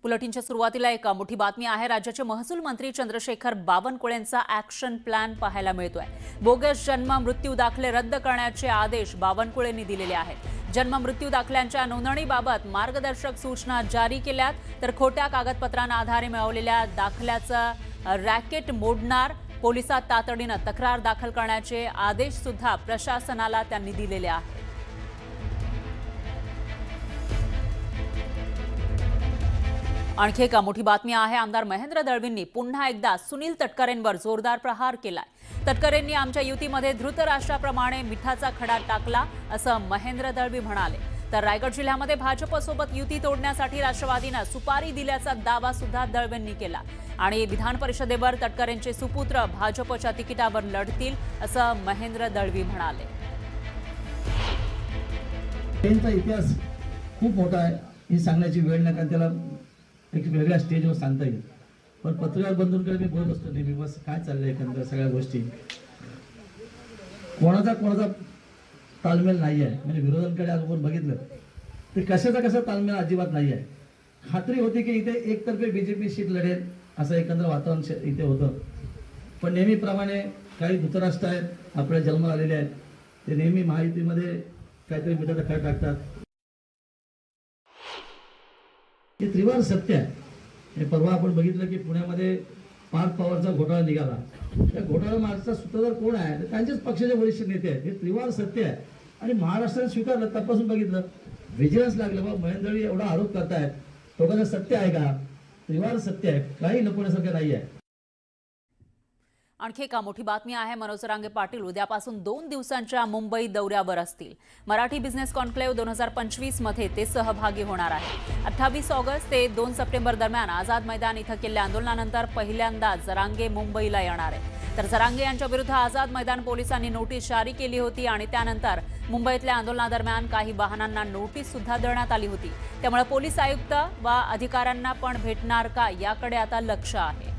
बुलेटिनच्या सुरुवातीला एक मोठी बातमी आहे। राज्याचे महसूल मंत्री चंद्रशेखर बावनकुळेंचा ॲक्शन प्लॅन पाहायला मिळतोय। बोगस जन्म मृत्यू दाखले रद्द करण्याचे आदेश बावनकुळेंनी दिलेले आहेत। जन्म मृत्यू दाखल्यांच्या नोंदणीबाबत मार्गदर्शक सूचना जारी केल्यात, तर खोट्या कागदपत्रांना आधारे मिळवलेल्या दाखल्याचा रॅकेट मोडणार। पोलिसात तातडीने तक्रार दाखल करण्याचे आदेश सुद्धा प्रशासनाला त्यांनी दिलेले आहेत। आणखी एक मोठी बातमी आहे। आमदार महेंद्र दळवींनी पुन्हा एकदा सुनील तटकरेंवर जोरदार प्रहार केलाय। तटकरेंनी आमच्या युतीमध्ये धृतराष्ट्राप्रमाणे मिठाचा खडा टाकला असं महेंद्र दळवी म्हणाले। तर रायगड जिल्ह्यामध्ये भाजपसोबत युती तोडण्यासाठी राष्ट्रवादीने सुपारी दिल्याचा दावा सुद्धा दळवींनी केला आणि विधान परिषदेवर तटकरेंचे सुपुत्र भाजपच्या तिकिटावर लढतील असं महेंद्र दळवी म्हणाले। त्यांचा इतिहास खूप मोठा आहे, ही सांगण्याची वेळ नका, त्याला एक वेगळ्या स्टेजवर सांगता येईल। पण पत्रकार बंधूंकडे मी बोलत असतो नेहमी, बस काय चाललंय एकंदर सगळ्या गोष्टी, कोणाचा ताळमेळ नाही आहे। म्हणजे विरोधांकडे आज आपण बघितलं तर कसा ताळमेळ अजिबात नाही आहे। खात्री होती की इथे एकतर्फे बीजेपी सीट लढेल असं एकंदर वातावरण इथे होतं, पण नेहमीप्रमाणे काही धृतराष्ट्र आहेत आपल्या जन्माला आलेले आहेत, ते नेहमी महायुतीमध्ये काहीतरी मिठाचा खडा टाकतात। हे त्रिवार सत्य आहे। परवा आपण बघितलं की पुण्यामध्ये पार्थ पवारचा घोटाळा निघाला, त्या घोटाळा मागचा सूत्रधार कोण आहे, त्यांच्याच पक्षाचे वरिष्ठ नेते आहेत। हे त्रिवार सत्य आहे आणि महाराष्ट्राने स्वीकारलं, तपासून बघितलं, विजिलन्स लागलं, बाबा महेंद्र दळवी एवढा आरोप करतायत, तो सत्य आहे का? त्रिवार सत्य आहे, काही लपवण्यासारखं नाही आहे। आणखी एक मोठी बातमी आहे। मनोज जरांगे पाटील उद्यापासून 2 दिवसांच्या मुंबई दौऱ्यावर असतील। मराठी बिझनेस कॉन्क्लेव्ह 2025 मध्ये ते सहभागी होणार आहे। 28 ऑगस्ट ते 2 सप्टेंबर दरम्यान आझाद मैदान इथं केलेल्या आंदोलनानंतर पहिल्यांदा जरांगे मुंबईला येणार आहे। तर जरांगे यांच्या विरुद्ध आझाद मैदान पोलिसांनी नोटीस जारी केली होती आणि त्यानंतर मुंबईतल्या आंदोलनादरम्यान काही वाहनांना नोटीस सुद्धा देण्यात आली होती। त्यामुळे पोलीस आयुक्त व अधिकाऱ्यांना पण भेटणार का याकडे आता लक्ष आहे।